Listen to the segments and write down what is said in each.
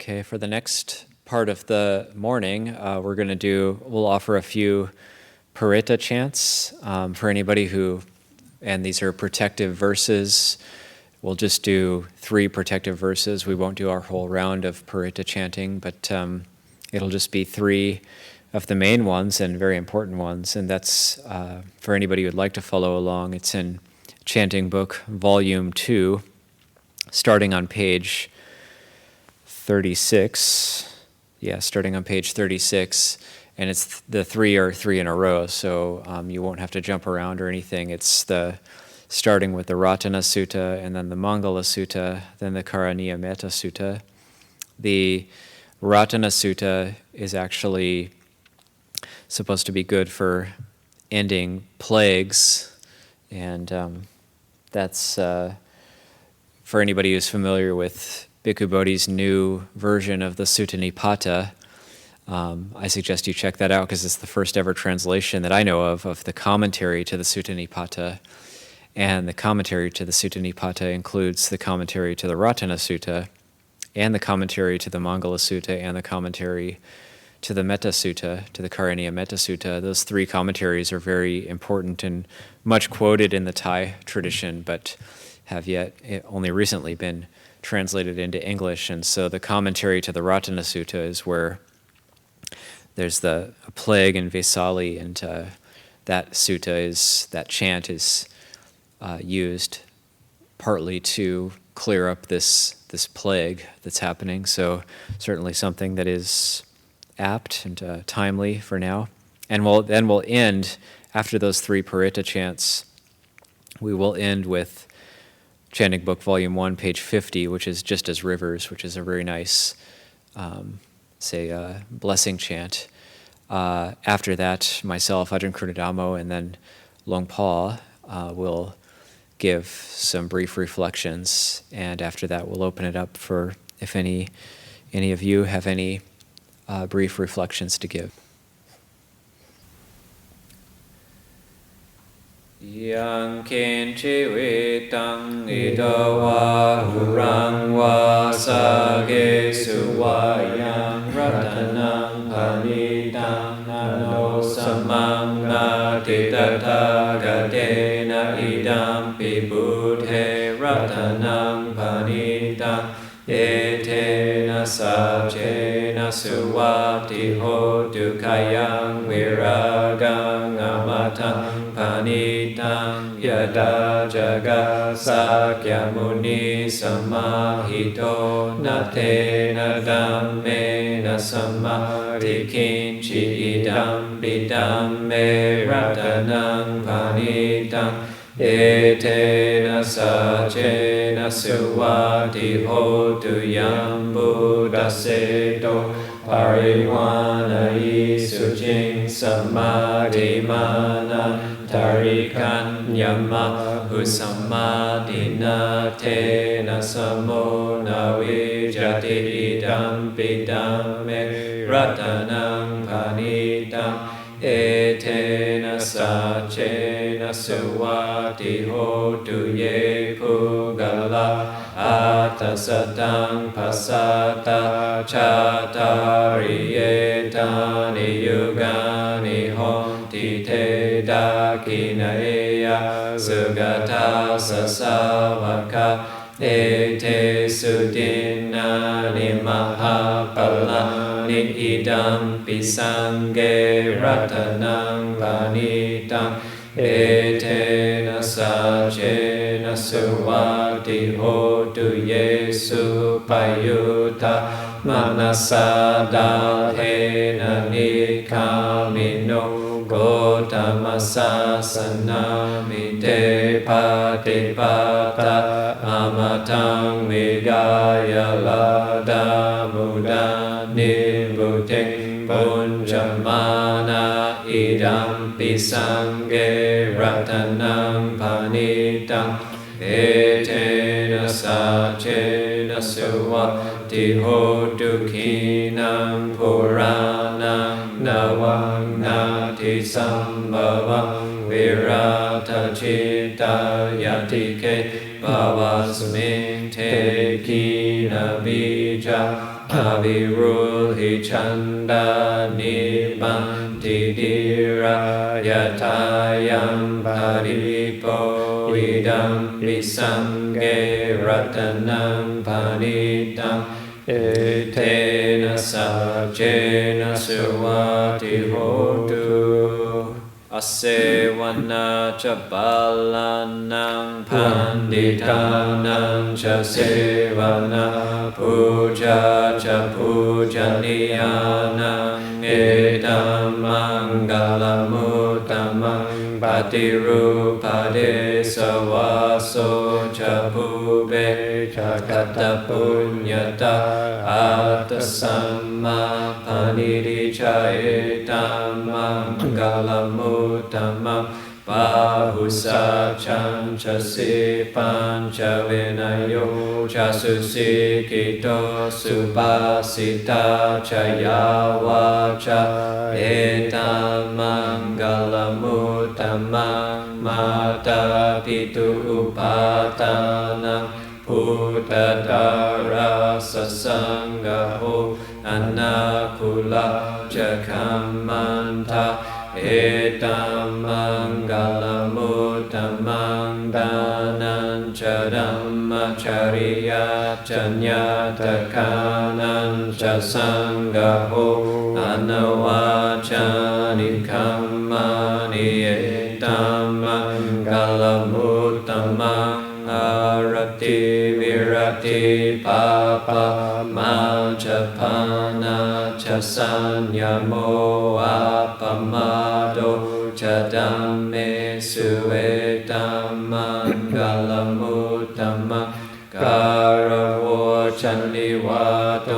Okay, for the next part of the morning, we'll offer a few Paritta chants for anybody who, and these are protective verses. We'll just do 3 protective verses. We won't do our whole round of Paritta chanting, but it'll just be 3 of the main ones and very important ones. And that's for anybody who'd like to follow along. It's in Chanting Book, Volume 2, starting on page 36. Yeah, starting on page 36. And it's the 3 are 3 in a row, so you won't have to jump around or anything. It's starting with the Ratana Sutta, and then the Mangala Sutta, then the Karaniya Metta Sutta. The Ratana Sutta is actually supposed to be good for ending plagues, and that's for anybody who's familiar with Bhikkhu Bodhi's new version of the Sutta Nipata. I suggest you check that out because it's the first ever translation that I know of the commentary to the Sutta Nipata. And the commentary to the Sutta Nipata includes the commentary to the Ratana Sutta, and the commentary to the Mangala Sutta, and the commentary to the Metta Sutta, to the Karaniya Metta Sutta. Those 3 commentaries are very important and much quoted in the Thai tradition, but have yet only recently been translated into English. And so the commentary to the Ratana Sutta is where there's a plague in Vesali, and that chant is used partly to clear up this plague that's happening. So certainly something that is apt and timely for now. And we'll end, after those 3 Paritta chants, we will end with Chanting Book Volume 1, page 50, which is Just as Rivers, which is a very nice, blessing chant. After that, myself, Ajahn Karundhammo, and then Luang Por will give some brief reflections, and after that we'll open it up for if any of you have any brief reflections to give. Yang kinchi vitang idawa hurang wa sage suwayang ratanang panitang nano samanga titata gadena idam pibudhe ratanang panitang etena sajena suwati hotu kayang viragang amatang panitang yada jaga sakya muni samahito natena dhammena samadhi kinchi idam bidamme ratanang panitang etena sajena suwati hotu yam buddhaseto pariwanai sujing samadhi mana tarikan yamahu samadhina tena samona vijati idam bidamme ratanang panitang etena sajena suwati hotu ye pugala atasatang pasata chatari etani yugani honti te dakineya sugata sasavaka ete sudinani mahapalani idam pisange ratanang panitang etena sajena suwati hotu yesu payuta manasa dalhena nikamino Gotama sasanami te patipata amatang vigaya lada muda nibuting punjamana idam pisange ratanang panitang etena sajena suwati hotu kinam puranang nawang nati sambhavang virata citta yatike bhavasmin te kina bija อวิรุหิชันดานิบันติดิรายทายัมปริโภวิดัมปิสังเกรัตนังปานิตังเอเทนะสัจเจนะสุวัติโหตุอเสวนาจะบาลานังพันดิธานังจะเสวนาปูจาจะปูจนิยานังเอตัมมังกาลมุตตมังปฏิรูปเดสวาโสจะภูเบจะกัตตปุญญาตาอัตสัมมาปณิริจาเอตัมมังกาลมุตตมังปาหุสัจฉันจะสิปัญจเวนัยโยจะสุสิกิโตสุปาสิตาชยาวาจาเอตัมมังกาลมุตตมังมาตาปิตุอุปาทานังพุทธตาราสสังฆโหอนาคุลาจะคัมมันทาเอตัมมังกาลมุตตมังดานันจะดัมมจริยาจัญญาตคานันจะสังฆโหอนาวาจานิคัมมานิเอตัมมังกาลมุตตมังอารติวิรติปาปามาจะพานาจะสัญญโมอาปมาโดจะดัมเมสุเอตัมมังกาลมุตตมังการโวจันลิวาโต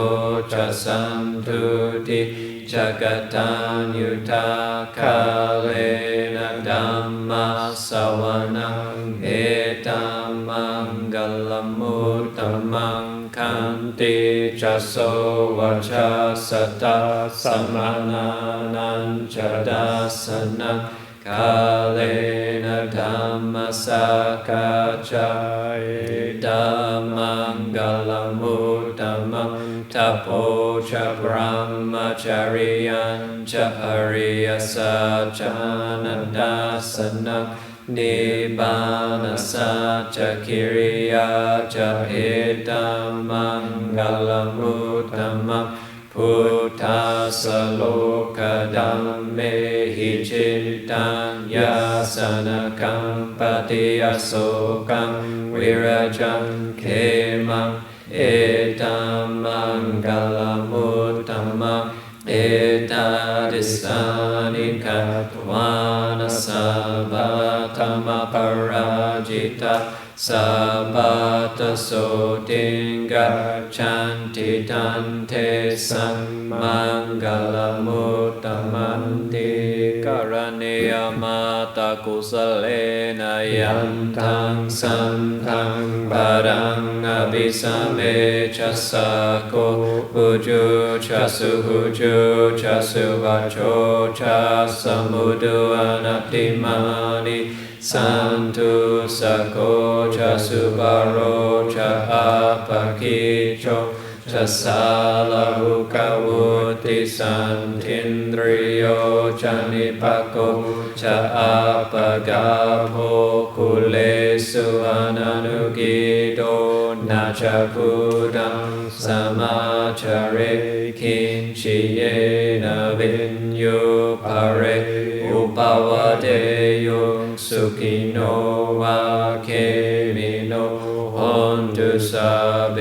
จะสันตุติจักตัญญุตาคาเลนะดัมมาสวนังเอตัมมังกาลมุตตมังคันติจะโสวชาสตาสมานานันจะดัสสนังกาเลนะธัมมสสกาจาเอตัมมังกาลมุตตมังทัพโพจะพระมจริยัญจะอริยสัจจานันดัสสนังนิบานัสสัจจคิริยาจะเอตัมมังกาลมุตตมังพุทธัสสโลกดัมเมหิจิตตังยาสนกังปฏิยโสกังวิรจังเขมังเอตัมมังกาลมุตตมังเอตาดิสานิกัตวานัสสะบะธรรมปราจิตาสัพพะตโสติงกัจฉันติตันเทสังมังกาลมุตตมันติการเนยมาตากุสเลนะยันทังสันทังบารังอภิสัมเมชัสสะโกหุจุชัสสุหุจุชัสสุวัชโชชัสสมุดุอนัตติมานิสันตุสโกจะสุบาโรจะอาปะกิโชจะสาลาหุกาวุติสันทินริโยจะนิปะโกจะอาปะกาโภคุเลสุอนานุกิโตนาจะพุดังสมาจาเรคินชิเยนะวิญโยภะเรอุปวะเตโยสุขิโนวะเคมิโนหอนตุสาเบ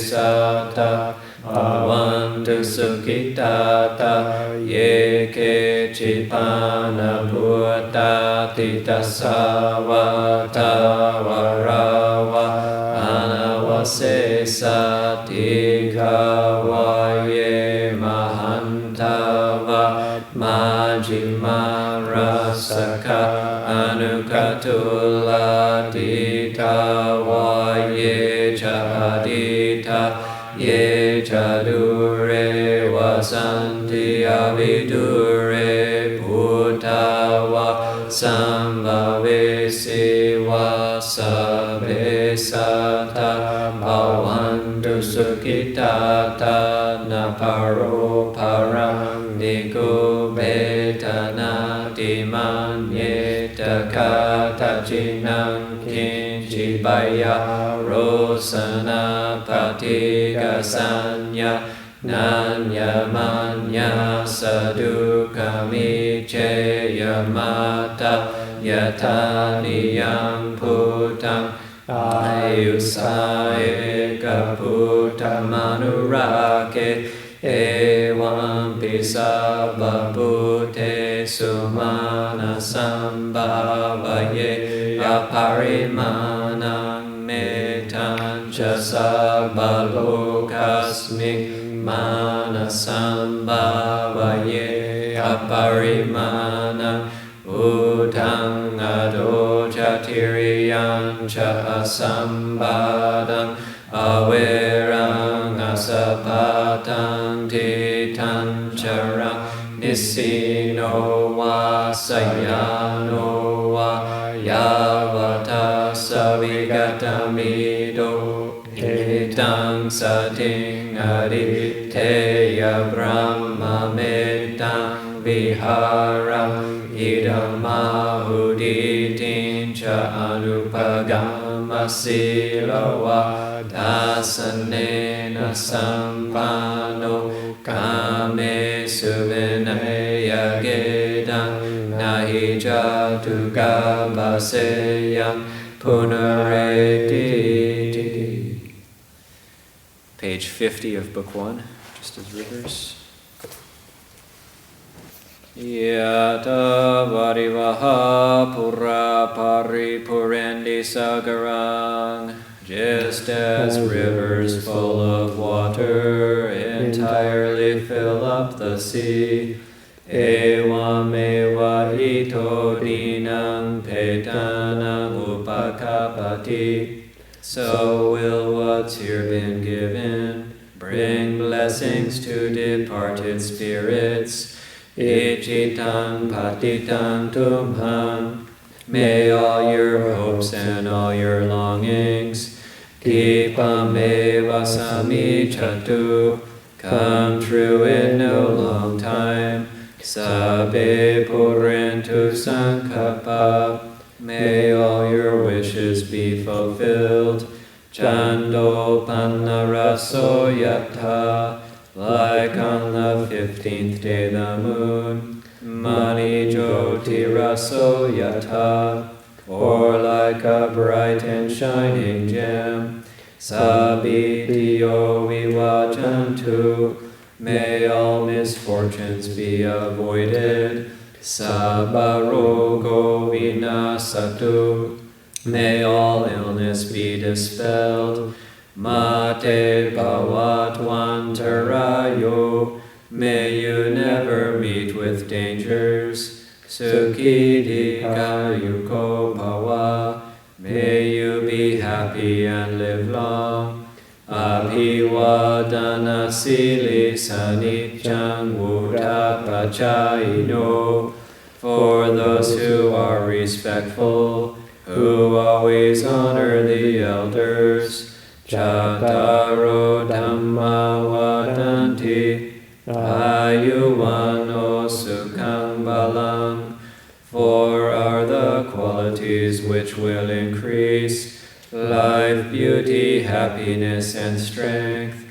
สัตตาภวันตุสุขิตาตาเยเคจิปานะพุตตาติตัสสาวะตาวะราวะอานาวะเสสะติกาวะเยมหันทาวะมาจิมาราสกะอนุกตุลาติทาวะเยจะดิทาเยจะดุเรวะสันติอวิดุเรพุทธาวะสัมภเวสีวะสะเบสัตตาภวัน mantu sukitata na paro parang niku betana dimanyeta kata jinang kinchi baya rosana patiga sanya nanya manya sadukami cheyamata yataniyang putang ayusaye kaputamanurake evam pisababute sumana sambhavaye aparimanang metancha sabbalokasmik manasambhavaye aparimana utang adojatiriyang cha asambadang averang asapatang titan charang nisino wa sayano wa yavata savigatamido Edang sating aditeya brahma medang viharam idamahuditin cha anupagama silawa dasanena sampano kame suvinaya gedang nahi jatu gabaseyang punareti. Page 50 of Book 1, just as rivers. Yata varivaha pura paripurendi sagarang. Just as rivers full of water entirely fill up the sea. Evam eva ito dinam petanam upakapati. So will what's here been given bring blessings to departed spirits. Ichitan patitan tumham. May all your hopes and all your longings, dipam eva samichatu, come true in no long time. Sabbe purentu sankapa. May all your wishes be fulfilled. Chando panaraso yatha, like on the 15th day the moon. Mani joti raso yatha, or like a bright and shining gem. Sabitiyo vivajantu, may all misfortunes be avoided. Sabbarogo vinasatu, may all illness be dispelled. Mate bhavatwantarayo, may you never meet with dangers. Sukhidika yuko bhava, may you be happy and live long. Abhivadana sili sanicchang vuddhapachayino, for those who are respectful, who always honor the elders. Chattaro dhamma vadanti, ayuvano sukhang balang, four are the qualities which will increase life, beauty, happiness, and strength.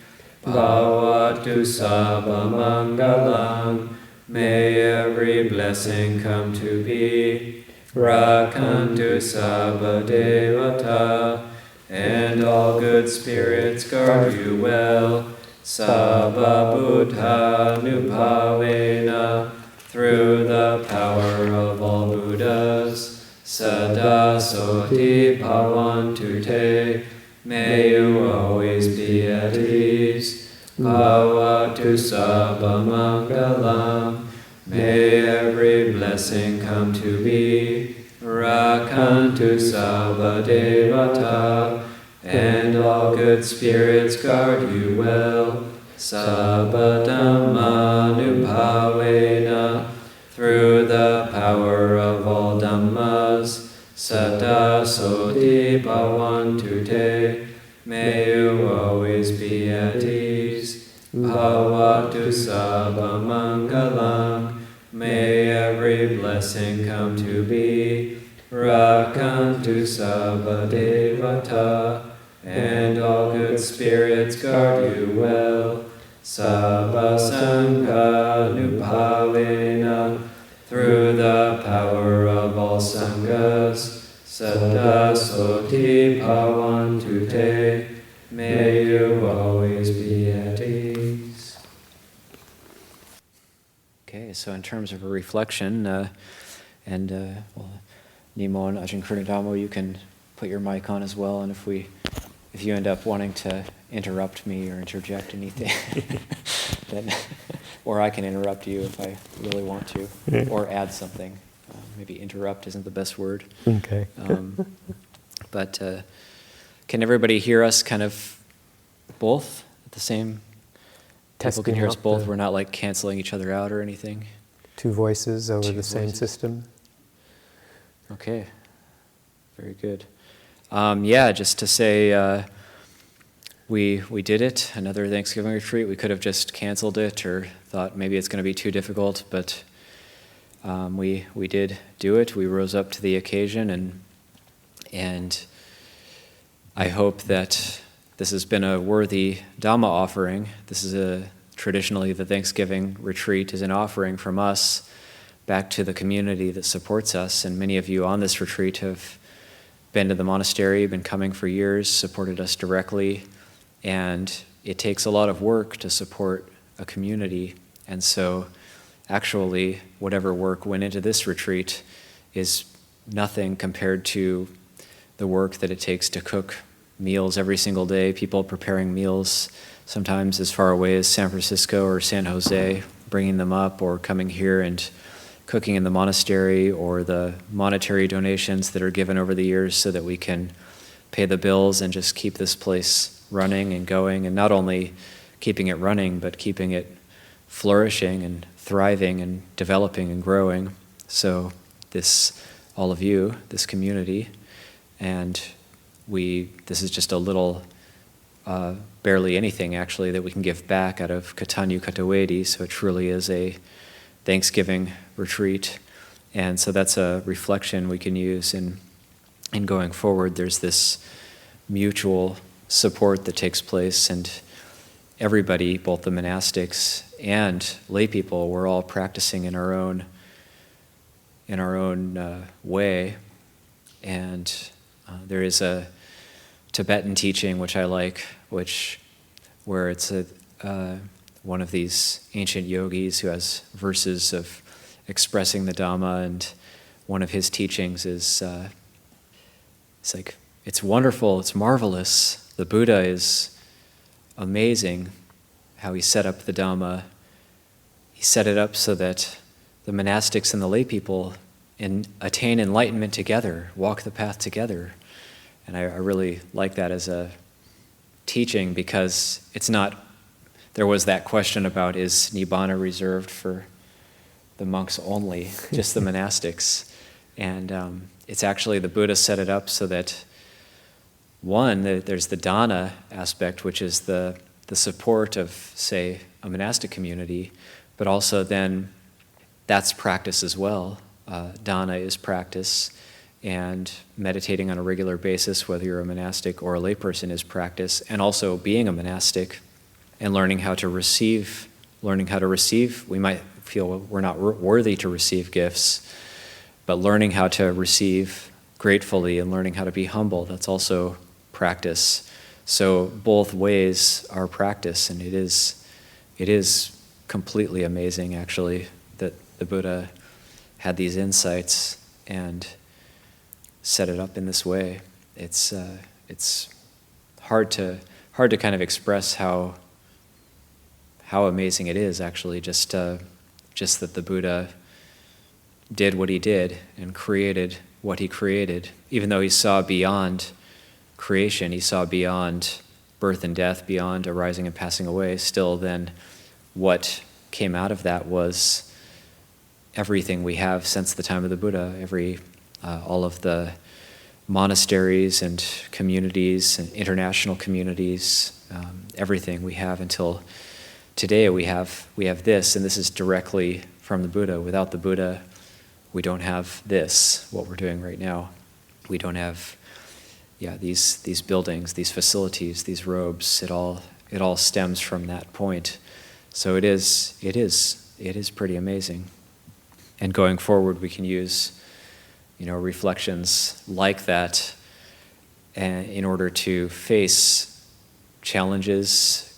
Bhavatu sabba mangalang, may every blessing come to be. Rakantu sabba devata, and all good spirits guard you well. Sabba buddha nupavena, through the power of all Buddhas. Sada soti bhavantu te, may you always be at ease. Bhavatu sabba mangalam, may every blessing come to be. Rakantu sabba devata, and all good spirits guard you well. Sabba dhamma nupavena, through the power of all dhammas. Sada soti bhavantu te, may you always be at ease. Bhavatu sabba mangalam. May every blessing come to be. Rakantu sabba devata. And all good spirits guard you well. Sabba sangha nubhavena. Through the power of all sanghas. Saddha soti bhavantu te. May you always be at ease. Okay, so in terms of a reflection, Nimo and Ajahn Karundhammo, you can put your mic on as well, and if you end up wanting to interrupt me or interject anything, then, or I can interrupt you if I really want to, or add something. Maybe interrupt isn't the best word. Okay. But can everybody hear us kind of both at the same? People can hear us both. We're not like canceling each other out or anything. Two voices over Two the same voices. system. Okay. Very good. Just to say, we did it. Another Thanksgiving retreat. We could have just canceled it or thought maybe it's going to be too difficult, but we did do it. We rose up to the occasion, and I hope that this has been a worthy Dhamma offering. This is traditionally the Thanksgiving retreat is an offering from us back to the community that supports us, and many of you on this retreat have been to the monastery, been coming for years, supported us directly, and it takes a lot of work to support a community, and so actually whatever work went into this retreat is nothing compared to the work that it takes to cook meals every single day, people preparing meals sometimes as far away as San Francisco or San Jose, bringing them up, or coming here and cooking in the monastery, or the monetary donations that are given over the years so that we can pay the bills and just keep this place running and going, and not only keeping it running, but keeping it flourishing and thriving and developing and growing. So all of you, this community, and this is just a little, barely anything actually that we can give back out of Katanyu Katawedi, so it truly is a Thanksgiving retreat. And so that's a reflection we can use in going forward. There's this mutual support that takes place, and everybody, both the monastics and lay people, we're all practicing in our own way. And there is a Tibetan teaching which I like, where it's one of these ancient yogis who has verses of expressing the Dhamma, and one of his teachings is it's like, it's wonderful, it's marvelous. The Buddha is amazing how he set up the Dhamma. He set it up so that the monastics and the lay people attain enlightenment together, walk the path together. And I really like that as a teaching, because it's not, there was that question about, is Nibbana reserved for the monks only, just the monastics? And it's actually, the Buddha set it up so that, one, there's the dana aspect, which is the support of, say, a monastic community, but also then that's practice as well. Dana is practice, and meditating on a regular basis, whether you're a monastic or a layperson, is practice, and also being a monastic and learning how to receive. We might feel we're not worthy to receive gifts, but learning how to receive gratefully and learning how to be humble, that's also practice. So both ways are practice, and it is completely amazing, actually, that the Buddha had these insights and set it up in this way. It's hard to kind of express how amazing it is, actually, just that the Buddha did what he did and created what he created. Even though he saw beyond creation, he saw beyond birth and death, beyond arising and passing away, still then what came out of that was everything we have since the time of the Buddha, all of the monasteries and communities and international communities, everything we have until today. We have this, and this is directly from the Buddha. Without the Buddha, we don't have this, what we're doing right now. We don't have these buildings, these facilities, these robes. It all stems from that point. So it is pretty amazing. And going forward, we can use reflections like that in order to face challenges.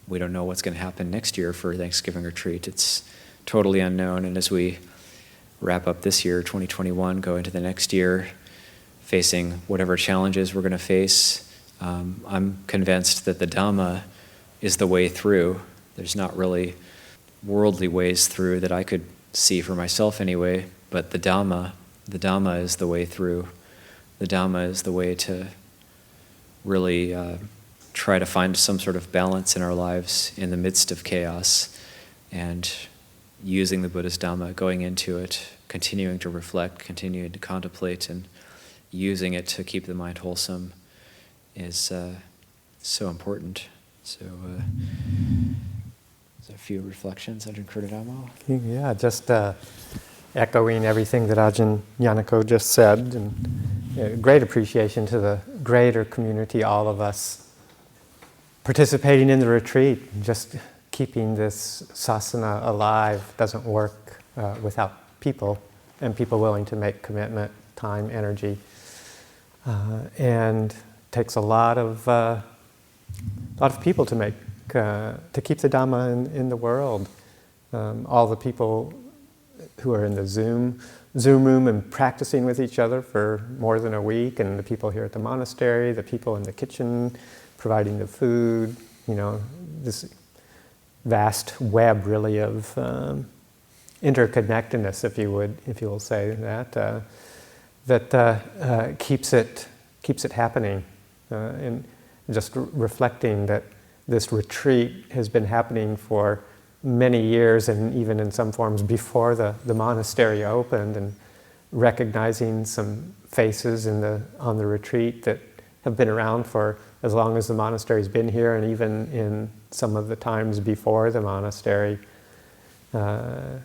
We don't know what's going to happen next year for Thanksgiving retreat. It's totally unknown. And as we wrap up this year, 2021, go into the next year, facing whatever challenges we're going to face, I'm convinced that the Dhamma is the way through. There's not really worldly ways through that I could see for myself anyway, but the Dhamma is the way through. The Dhamma is the way to really try to find some sort of balance in our lives in the midst of chaos, and using the Buddha's Dhamma, going into it, continuing to reflect, continuing to contemplate, and using it to keep the mind wholesome is so important. So, a few reflections, Ajahn Karundhammo? Yeah, just echoing everything that Ajahn Ñāṇiko just said, and great appreciation to the greater community, all of us participating in the retreat. Just keeping this sasana alive doesn't work without people, and people willing to make commitment, time, energy, and takes a lot of people to keep the Dhamma in the world. All the people who are in the Zoom room and practicing with each other for more than a week, and the people here at the monastery, the people in the kitchen providing the food, this vast web really of interconnectedness, if you will say that, that keeps it happening, and just reflecting that this retreat has been happening for many years, and even in some forms before the monastery opened, and recognizing some faces on the retreat that have been around for as long as the monastery's been here, and even in some of the times before the monastery. I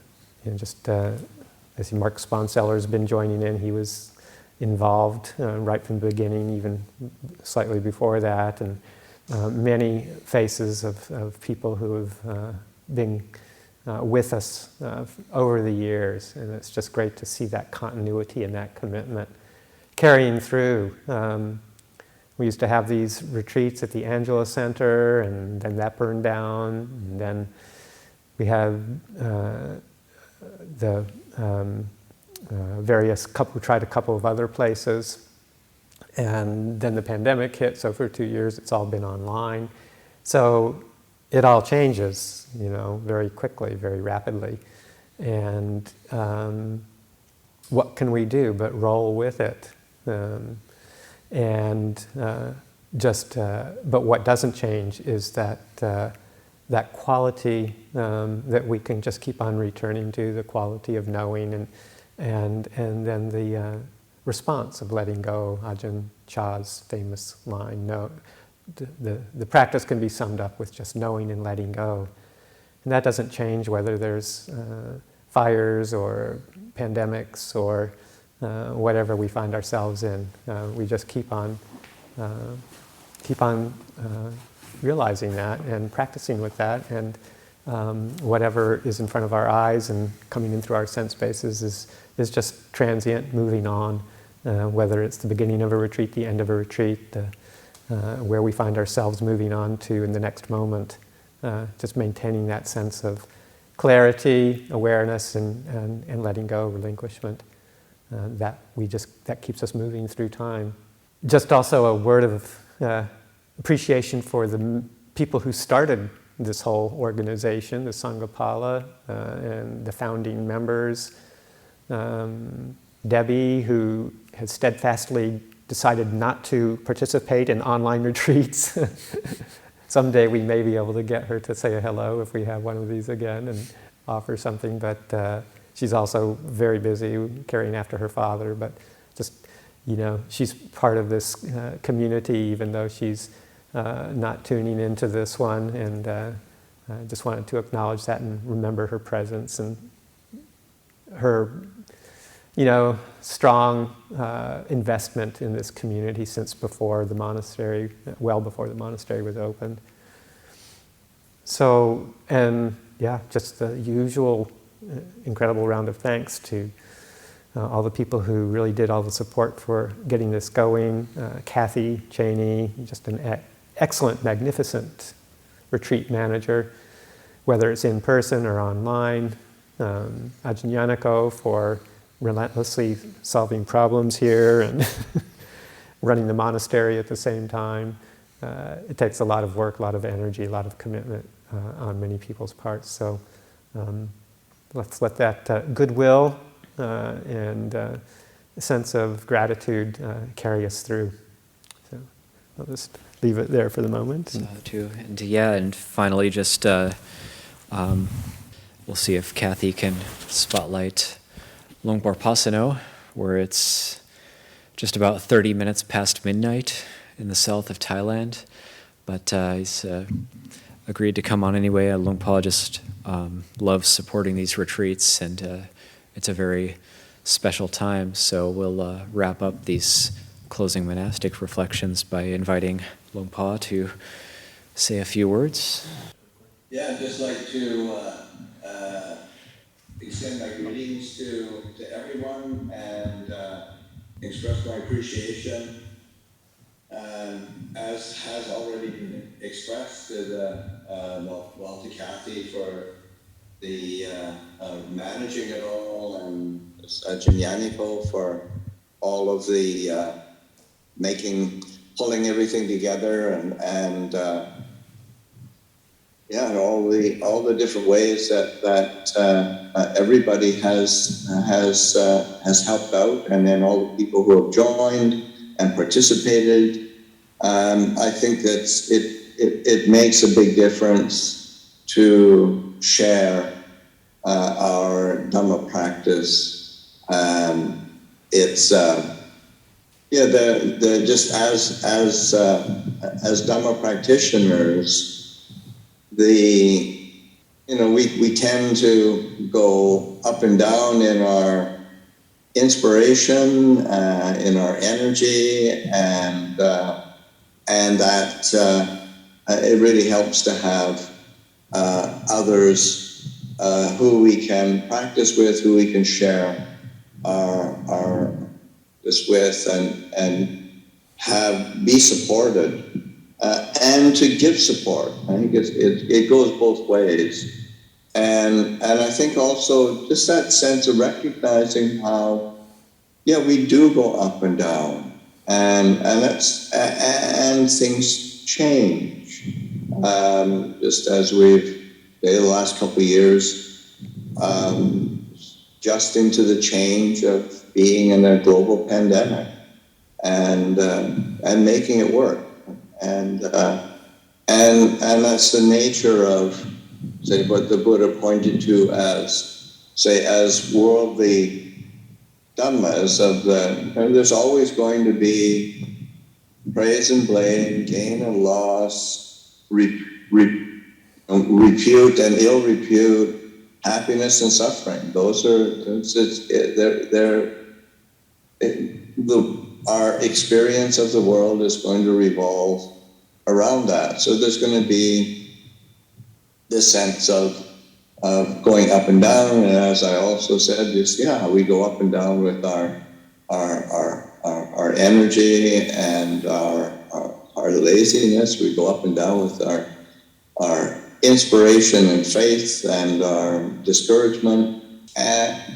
see Mark Sponseller's been joining in. He was involved right from the beginning, even slightly before that, and many faces of people who have been with us over the years, and it's just great to see that continuity and that commitment carrying through. We used to have these retreats at the Angela Center, and then that burned down, and then we had the we tried a couple of other places, and then the pandemic hit, so for 2 years it's all been online. So it all changes, very quickly, very rapidly. And what can we do but roll with it? But what doesn't change is that quality that we can just keep on returning to, the quality of knowing, and then the response of letting go. Ajahn Chah's famous line, the practice can be summed up with just knowing and letting go. And that doesn't change whether there's fires or pandemics or whatever we find ourselves in. We just keep on realizing that and practicing with that, and whatever is in front of our eyes and coming in through our sense bases is just transient, moving on, whether it's the beginning of a retreat, the end of a retreat, where we find ourselves moving on to in the next moment, just maintaining that sense of clarity, awareness, and letting go, relinquishment. That keeps us moving through time. Just also a word of appreciation for the people who started this whole organization, the Sanghapala, and the founding members. Debbie, who has steadfastly decided not to participate in online retreats. Someday we may be able to get her to say a hello if we have one of these again and offer something, but she's also very busy caring after her father, but just, she's part of this community, even though she's not tuning into this one, and I just wanted to acknowledge that and remember her presence and her, strong investment in this community since before the monastery, well before the monastery was opened. So, and just the usual incredible round of thanks to all the people who really did all the support for getting this going. Kathy Cheney, just an excellent, magnificent retreat manager, whether it's in person or online. Ajahn Ñāṇiko for relentlessly solving problems here and running the monastery at the same time. It takes a lot of work, a lot of energy, a lot of commitment on many people's parts. So let's let that goodwill and sense of gratitude carry us through. So I'll just leave it there for the moment. And finally, just we'll see if Kathy can spotlight Luang Por Pasanno, where it's just about 30 minutes past midnight in the south of Thailand. But he's agreed to come on anyway. Luang Por just loves supporting these retreats, and it's a very special time. So we'll wrap up these closing monastic reflections by inviting Luang Por to say a few words. Yeah, I'd just like to extend my greetings to everyone and express my appreciation, as has already been expressed, to Kathy for the managing it all, and Ajahn Ñāṇiko for all of the pulling everything together, and all the different ways that everybody has helped out, and then all the people who have joined and participated. I think that it makes a big difference to share our Dhamma practice. It's just as Dhamma practitioners, we tend to go up and down in our inspiration, in our energy, and that it really helps to have others who we can practice with, who we can share our this with, and be supported. And to give support. I think it goes both ways. And I think also just that sense of recognizing how, we do go up and down, and things change. Just as we've, the last couple of years, just into the change of being in a global pandemic and making it work. And that's the nature of, say, what the Buddha pointed to as worldly dhammas there's always going to be praise and blame, gain and loss, repute and ill repute, happiness and suffering. Our experience of the world is going to revolve around that. So there's going to be this sense of going up and down, and as I also said, we go up and down with our energy and our laziness. We go up and down with our inspiration and faith and our discouragement,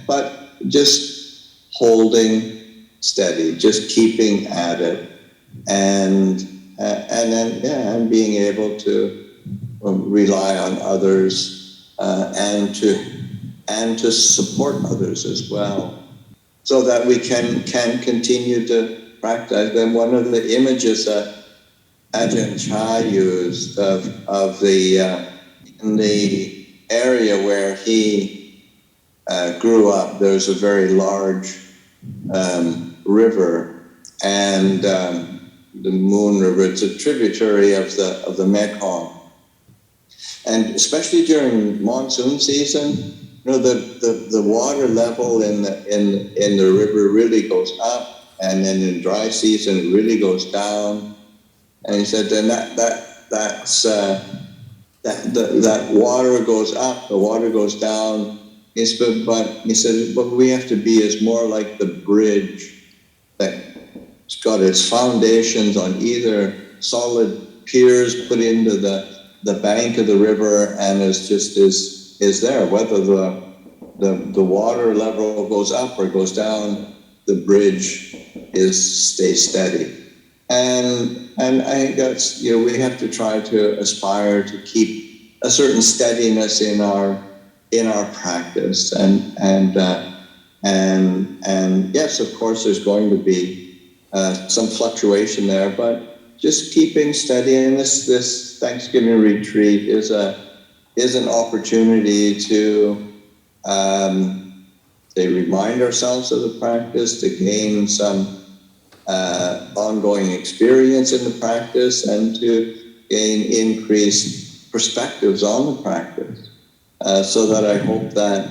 but just holding steady, just keeping at it, and then being able to rely on others and to support others as well, so that we can continue to practice. And one of the images that Ajahn Chah used of the in the area where he grew up, there's a very large river, and Moon River. It's a tributary of the Mekong. And especially during monsoon season, the water level in the river really goes up, and then in dry season it really goes down. And he said, then that water goes up, the water goes down. He said, but we have to be as more like the bridge that's got its foundations on either solid piers put into the bank of the river, and is there. Whether the water level goes up or goes down, the bridge stays steady. And I think that's, we have to try to aspire to keep a certain steadiness in our practice. And yes, of course, there's going to be some fluctuation there, but just keeping steady. And this Thanksgiving retreat is an opportunity to remind ourselves of the practice, to gain some ongoing experience in the practice, and to gain increased perspectives on the practice, so that I hope that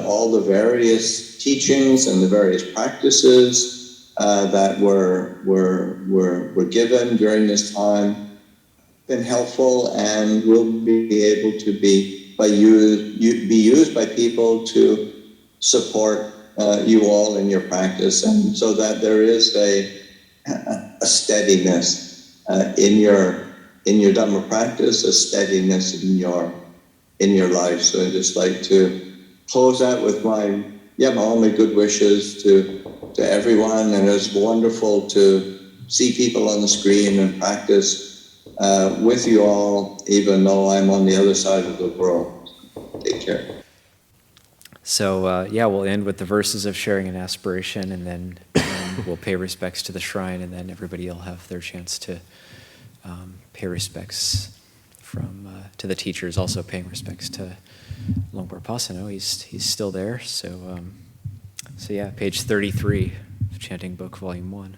all the various teachings and the various practices that were given during this time been helpful and will be able to be used by people to support you all in your practice, and so that there is a steadiness in your Dhamma practice, a steadiness in your life. So I'd just like to close out with all my good wishes to everyone, and it's wonderful to see people on the screen and practice with you all, even though I'm on the other side of the world. Take care. So we'll end with the verses of sharing an aspiration, and then we'll pay respects to the shrine, and then everybody will have their chance to pay respects to the teachers, also paying respects to Luang Por Pasanno. He's still there. So page 33 of Chanting Book, Volume 1.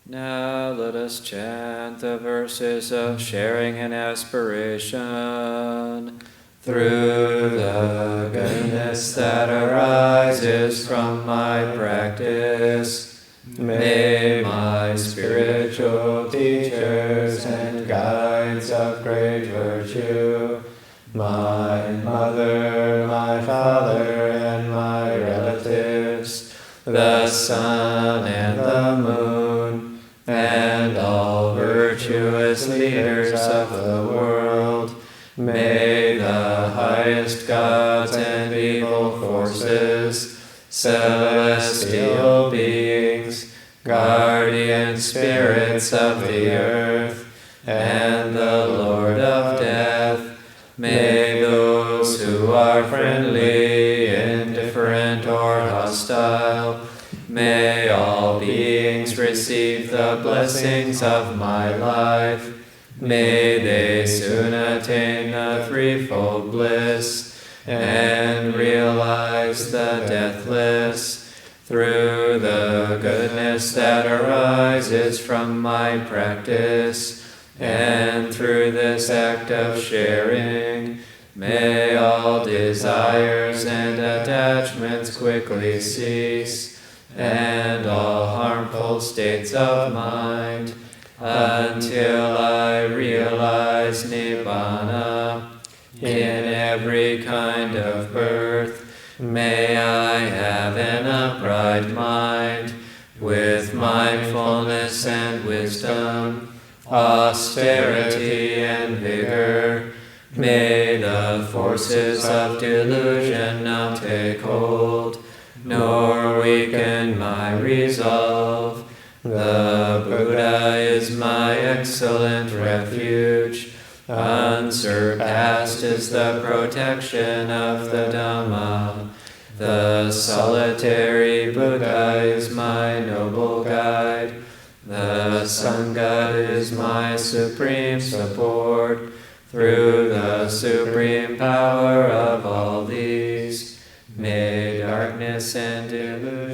Now let us chant the verses of sharing an aspiration. Through the goodness that arises from my practice, may my spiritual teachers and guides of great virtue, my mother, my father, and my relatives, the sun and the moon, and all virtuous leaders of the world, may the highest gods and evil forces, celestial beings, guardian spirits of the earth, and the Lord of death, may those who are friendly, indifferent, or hostile, may all beings receive the blessings of my life. May they soon attain the threefold bliss and realize the deathless through the goodness that arises from my practice. And through this act of sharing, may all desires and attachments quickly cease, and all harmful states of mind, until I realize Nibbana in every kind of birth. May I have an upright mind, with mindfulness and wisdom, austerity and vigor. May the forces of delusion not take hold, nor weaken my resolve. The Buddha is my excellent refuge. Unsurpassed is the protection of the Dhamma. The solitary Buddha is my noble guide. The Sangha is my supreme support. Through the supreme power of all these, may darkness and delusion